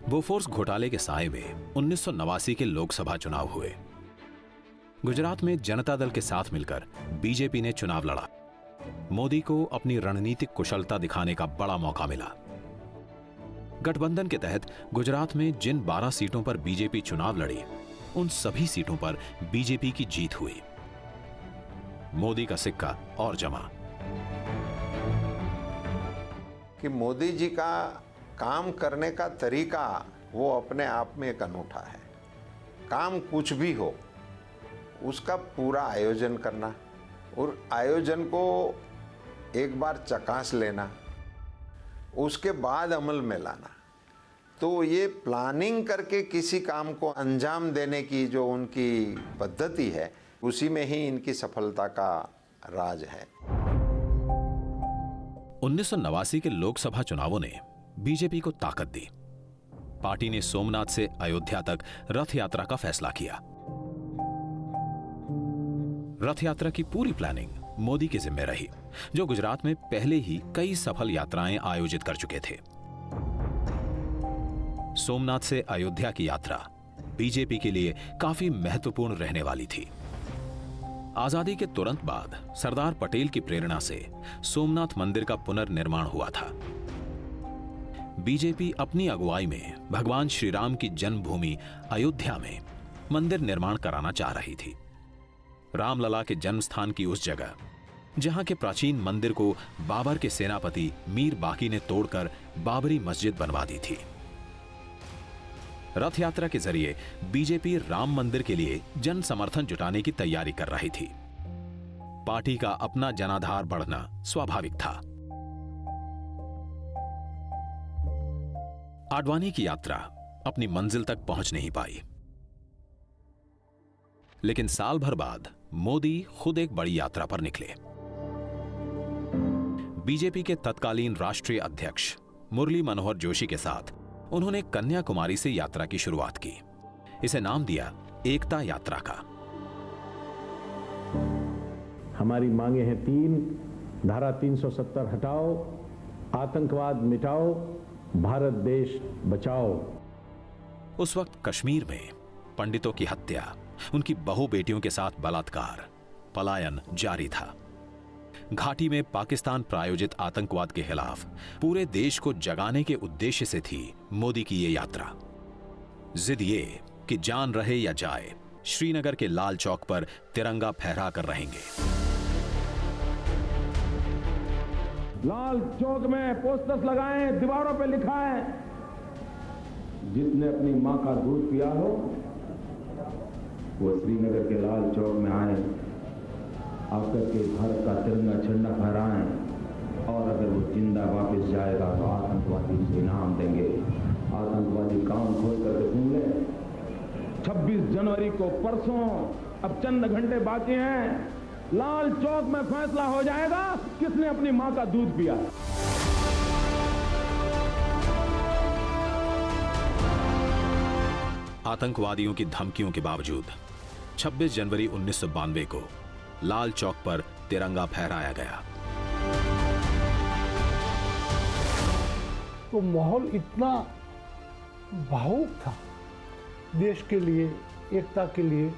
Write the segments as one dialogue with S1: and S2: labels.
S1: Bofors घोटाले के साए में 1989 के लोकसभा चुनाव हुए। गुजरात में जनता दल के साथ मिलकर बीजेपी ने चुनाव लड़ा। मोदी को अपनी रणनीतिक कुशलता दिखाने का बड़ा मौका मिला। गठबंधन के तहत गुजरात में जिन 12 सीटों पर बीजेपी चुनाव लड़ी, उन सभी सीटों पर बीजेपी की जीत हुई। मोदी का सिक्का और जमा।
S2: कि मोदी जी का काम करने का तरीका वो अपने आप में एक अनूठा है। काम कुछ भी हो, उसका पूरा आयोजन करना और आयोजन को एक बार चकास लेना, उसके बाद अमल में लाना। तो ये प्लानिंग करके किसी काम को अंजाम देने की जो उनकी पद्धति है, उसी में ही इनकी सफलता का राज है।
S1: 1989 के लोकसभा चुनावों ने बीजेपी को ताकत दी। पार्टी ने सोमनाथ से अयोध्या तक रथ यात्रा का फैसला किया। रथ यात्रा की पूरी प्लानिंग मोदी के जिम्मे रही, जो गुजरात में पहले ही कई सफल यात्राएं आयोजित कर चुके थे। सोमनाथ से अयोध्या की यात्रा बीजेपी के लिए काफी महत्वपूर्ण रहने वाली थी। आजादी के तुरंत बाद सरदार पटेल की प्रेरणा से सोमनाथ मंदिर का पुनर्निर्माण हुआ था। बीजेपी अपनी अगुवाई में भगवान श्री राम की जन्मभूमि अयोध्या में मंदिर निर्माण कराना चाह रही थी। रामलला के जन्म स्थान की उस जगह, जहां के प्राचीन मंदिर को बाबर के सेनापति मीर बाकी ने तोड़कर बाबरी मस्जिद बनवा दी थी। रथ यात्रा के जरिए बीजेपी राम मंदिर के लिए जन समर्थन जुटाने की तैयारी कर रही थी। पार्टी का अपना जनाधार बढ़ना स्वाभाविक था। आडवाणी की यात्रा अपनी मंजिल तक पहुंच नहीं पाई, लेकिन साल भर बाद मोदी खुद एक बड़ी यात्रा पर निकले। बीजेपी के तत्कालीन राष्ट्रीय अध्यक्ष मुरली मनोहर जोशी के साथ उन्होंने कन्याकुमारी से यात्रा की शुरुआत की। इसे नाम दिया एकता यात्रा का।
S3: हमारी मांगे हैं 3। धारा 370 हटाओ, आतंकवाद मिटाओ, भारत देश बचाओ।
S1: उस वक्त कश्मीर में पंडितों की हत्या, उनकी बहु बेटियों के साथ बलात्कार, पलायन जारी था। घाटी में पाकिस्तान प्रायोजित आतंकवाद के खिलाफ पूरे देश को जगाने के उद्देश्य से थी मोदी की ये यात्रा। जिद ये कि जान रहे या जाए, श्रीनगर के लाल चौक पर तिरंगा फहरा कर रहेंगे।
S3: लाल चौक में पोस्टर्स लगाएं, दीवारों पे लिखा है, जिसने अपनी मां का दूध पिया हो वो श्रीनगर के लाल चौक में आए, आकर के भारत का तिरंगा झंडा फहराएं, और अगर वो जिंदा वापस जाएगा तो आतंकवादी से इनाम देंगे। आतंकवादी कान खोल करके सुन ले। 26 जनवरी को परसों, अब चंद घंटे बाकी हैं, लाल चौक में फैसला हो जाएगा किसने अपनी मां का दूध पिया।
S1: आतंकवादियों की धमकियों के बावजूद 26 जनवरी 1992 को लाल चौक पर तिरंगा फहराया गया।
S4: तो माहौल इतना भावुक था देश के लिए, एकता के लिए,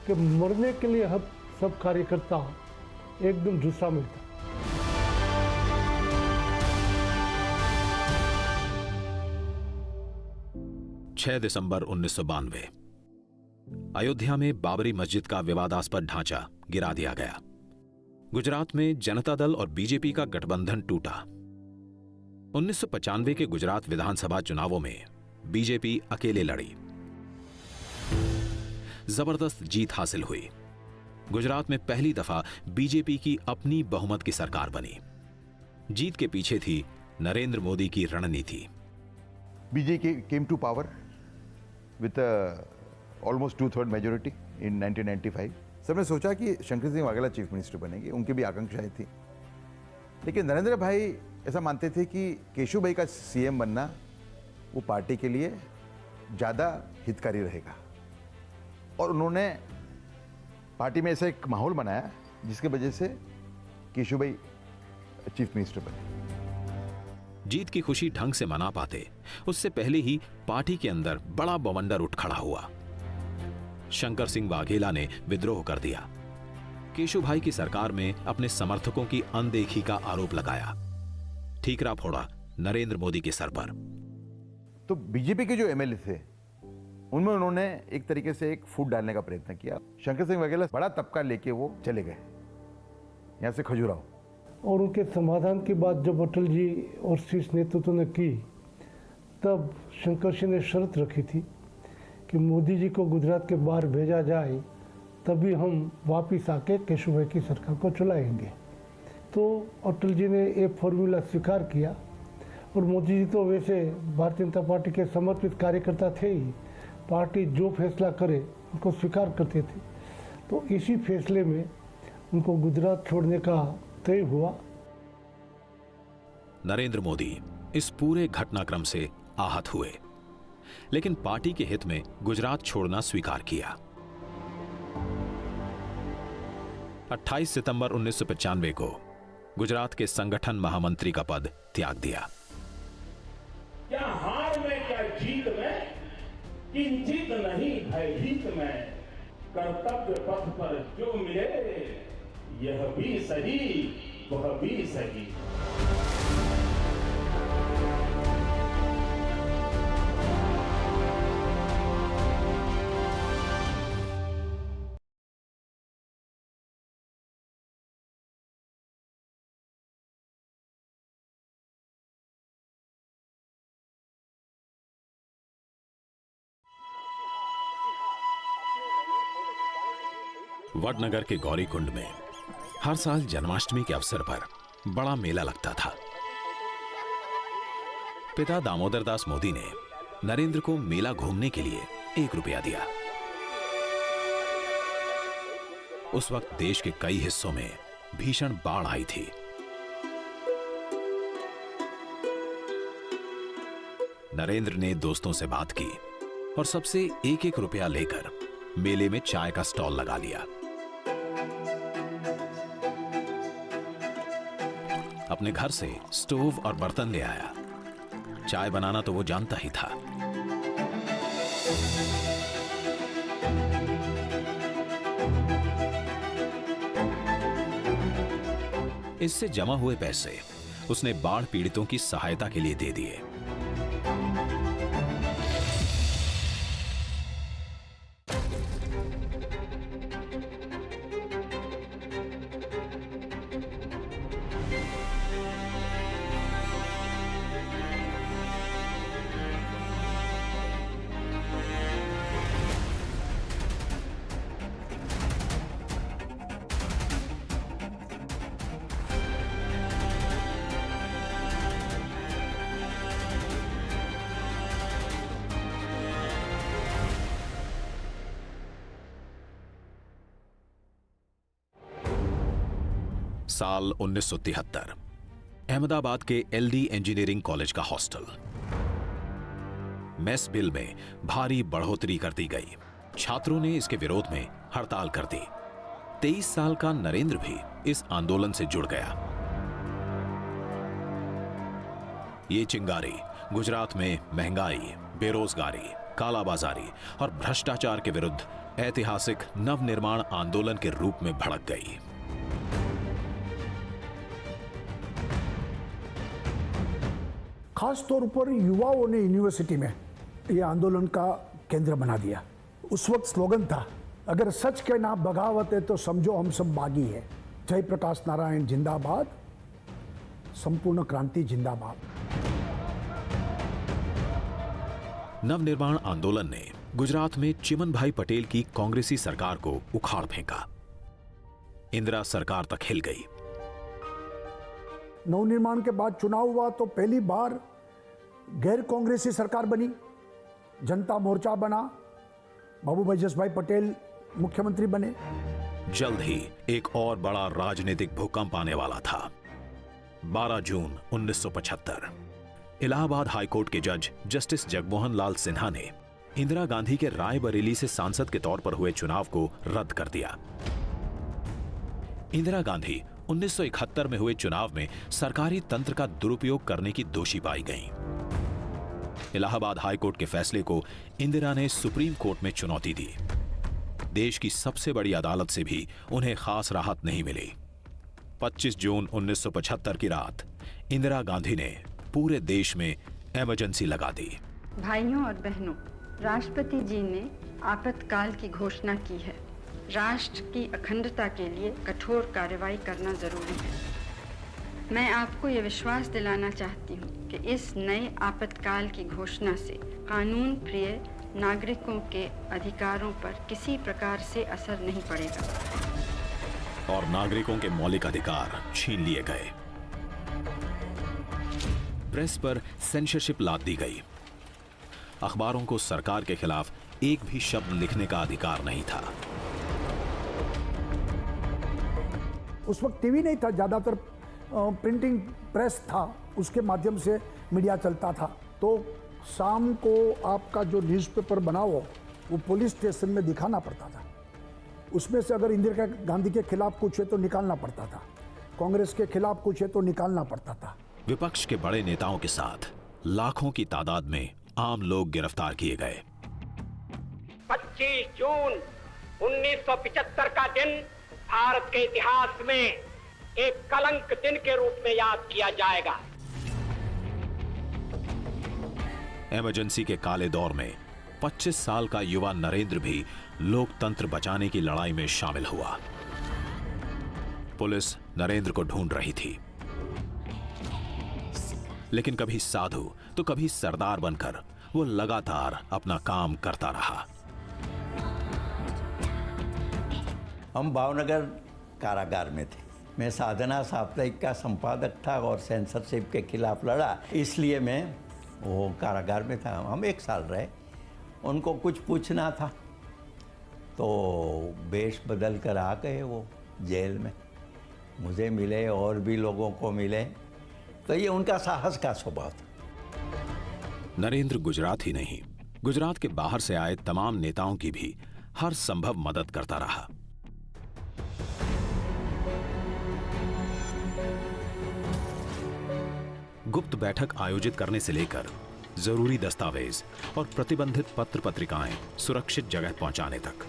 S4: कि मरने के लिए हम सब कार्यकर्ता एकदम जुस्सा में था।
S1: दिसंबर 1992 अयोध्या में बाबरी मस्जिद का विवादास्पद ढांचा गिरा दिया गया। गुजरात में जनता दल और बीजेपी का गठबंधन टूटा। 1995 के गुजरात विधानसभा चुनावों में बीजेपी अकेले लड़ी। जबरदस्त जीत हासिल हुई। गुजरात में पहली दफा बीजेपी की अपनी बहुमत की सरकार बनी। जीत के पीछे थी नरेंद्र मोदी की रणनीति।
S5: BJP came to power with almost 2/3 majority in 1995। सबने सोचा कि शंकर सिंह वाघेला चीफ मिनिस्टर बनेंगे, उनकी भी आकांक्षाएं थी। लेकिन नरेंद्र भाई ऐसा मानते थे कि केशुभाई का सीएम बनना वो पार्टी के लिए ज़्यादा हितकारी रहेगा, और उन्होंने पार्टी में ऐसा एक माहौल बनाया जिसकी वजह से केशुभाई चीफ मिनिस्टर बने।
S1: जीत की खुशी ढंग से मना पाते, उससे पहले ही पार्टी के अंदर बड़ा बवंडर उठ खड़ा हुआ। शंकर सिंह वाघेला ने विद्रोह कर दिया। केशुभाई की सरकार में अपने समर्थकों की अनदेखी का आरोप लगाया। ठीकरा फोड़ा नरेंद्र मोदी के सर पर।
S5: तो बीजेपी के जो एमएलए थे उनमें उन्होंने एक तरीके से एक फूट डालने का प्रयत्न किया। शंकर सिंह वाघेला बड़ा तबका लेके वो चले गए यहां से खजुराहो।
S4: और उनके समाधान की बात जब अटल जी और शीर्ष नेतृत्व ने की, तब शंकर सिंह ने शर्त रखी थी कि मोदी जी को गुजरात के बाहर भेजा जाए, तभी हम वापिस आके केशुभाई की सरकार को चलाएंगे। तो अटल जी ने ये फॉर्मूला स्वीकार किया और मोदी जी तो वैसे भारतीय जनता पार्टी के समर्पित कार्यकर्ता थे ही। पार्टी जो फैसला करे उनको स्वीकार करते थे। तो इसी फैसले में उनको गुजरात छोड़ने का तय हुआ।
S1: नरेंद्र मोदी इस पूरे घटनाक्रम से आहत हुए, लेकिन पार्टी के हित में गुजरात छोड़ना स्वीकार किया। 28 सितंबर 1995 को गुजरात के संगठन महामंत्री का पद त्याग दिया।
S3: क्या हार में क्या जीत में, किंचित नहीं भयभीत में, कर्तव्य पथ पर जो मिले यह भी सही वह भी सही।
S1: वडनगर के गौरीकुंड में हर साल जन्माष्टमी के अवसर पर बड़ा मेला लगता था। पिता दामोदर दास मोदी ने नरेंद्र को मेला घूमने के लिए 1 रुपया दिया। उस वक्त देश के कई हिस्सों में भीषण बाढ़ आई थी। नरेंद्र ने दोस्तों से बात की और सबसे 1-1 रुपया लेकर मेले में चाय का स्टॉल लगा लिया। अपने घर से स्टोव और बर्तन ले आया। चाय बनाना तो वो जानता ही था। इससे जमा हुए पैसे उसने बाढ़ पीड़ितों की सहायता के लिए दे दिए। साल 1973 अहमदाबाद के एलडी इंजीनियरिंग कॉलेज का हॉस्टल। मेस बिल में भारी बढ़ोतरी कर दी गई। छात्रों ने इसके विरोध में हड़ताल कर दी। 23 साल का नरेंद्र भी इस आंदोलन से जुड़ गया। ये चिंगारी गुजरात में महंगाई, बेरोजगारी, कालाबाजारी और भ्रष्टाचार के विरुद्ध ऐतिहासिक नवनिर्माण आंदोलन के रूप में भड़क गई।
S6: खास तौर पर युवाओं ने यूनिवर्सिटी में ये आंदोलन का केंद्र बना दिया। उस वक्त स्लोगन था, अगर सच के नाम बगावत है तो समझो हम सब बागी है। जयप्रकाश नारायण जिंदाबाद, संपूर्ण क्रांति जिंदाबाद।
S1: नवनिर्माण आंदोलन ने गुजरात में चिमनभाई पटेल की कांग्रेसी सरकार को उखाड़ फेंका। इंदिरा सरकार तक हिल गई।
S6: नवनिर्माण के बाद चुनाव हुआ तो पहली बार गैर कांग्रेसी सरकार बनी, जनता मोर्चा बना, बाबूभाई जसभाई पटेल मुख्यमंत्री बने।
S1: जल्द ही एक और बड़ा राजनीतिक भूकंप आने वाला था। 12 जून 1975 इलाहाबाद हाईकोर्ट के जज जस्टिस जगमोहन लाल सिन्हा ने इंदिरा गांधी के रायबरेली से सांसद के तौर पर हुए चुनाव को रद्द कर दिया। इंदिरा गांधी 1971 में हुए चुनाव में सरकारी तंत्र का दुरुपयोग करने की दोषी पाई गईं। इलाहाबाद हाईकोर्ट के फैसले को इंदिरा ने सुप्रीम कोर्ट में चुनौती दी। देश की सबसे बड़ी अदालत से भी उन्हें खास राहत नहीं मिली। 25 जून 1975 की रात इंदिरा गांधी ने पूरे देश में इमरजेंसी लगा दी।
S7: भाइयों और बहनों, राष्ट्रपति जी ने आपातकाल की घोषणा की है। राष्ट्र की अखंडता के लिए कठोर कार्रवाई करना जरूरी है। मैं आपको ये विश्वास दिलाना चाहती हूँ कि इस नए आपातकाल की घोषणा से कानून प्रिय नागरिकों के अधिकारों पर किसी प्रकार से असर नहीं पड़ेगा
S1: और नागरिकों के मौलिक अधिकार छीन लिए गए। प्रेस पर सेंसरशिप लाद दी गई। अखबारों को सरकार के खिलाफ एक भी शब्द लिखने का अधिकार नहीं था।
S6: उस वक्त टीवी नहीं था, ज़्यादातर प्रिंटिंग प्रेस था, उसके माध्यम से मीडिया चलता था। तो शाम को आपका जो न्यूज़पेपर बना हो वो पुलिस स्टेशन में दिखाना पड़ता था। उसमें से अगर इंदिरा गांधी के खिलाफ कुछ है तो निकालना पड़ता था, कांग्रेस के खिलाफ कुछ है तो निकालना पड़ता था।
S1: विपक्ष के बड़े नेताओं के साथ लाखों की तादाद में आम लोग गिरफ्तार किए गए।
S8: 25 जून 1975 का दिन भारत के इतिहास में एक कलंक दिन के रूप में याद किया जाएगा।
S1: इमरजेंसी के काले दौर में 25 साल का युवा नरेंद्र भी लोकतंत्र बचाने की लड़ाई में शामिल हुआ। पुलिस नरेंद्र को ढूंढ रही थी, लेकिन कभी साधु तो कभी सरदार बनकर वो लगातार अपना काम करता रहा।
S9: हम भावनगर कारागार में थे। मैं साधना साप्ताहिक का संपादक था और सेंसरशिप के खिलाफ लड़ा, इसलिए मैं वो कारागार में था। हम 1 साल रहे। उनको कुछ पूछना था तो वेश बदल कर आ गए वो जेल में। मुझे मिले और भी लोगों को मिले, तो ये उनका साहस का स्वभाव था।
S1: नरेंद्र गुजरात ही नहीं, गुजरात के बाहर से आए तमाम नेताओं की भी हर संभव मदद करता रहा। गुप्त बैठक आयोजित करने से लेकर जरूरी दस्तावेज और प्रतिबंधित पत्र पत्रिकाएं सुरक्षित जगह पहुंचाने तक।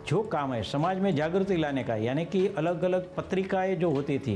S10: जो काम है समाज में जागृति लाने का, यानी कि अलग अलग पत्रिकाएं जो होती थी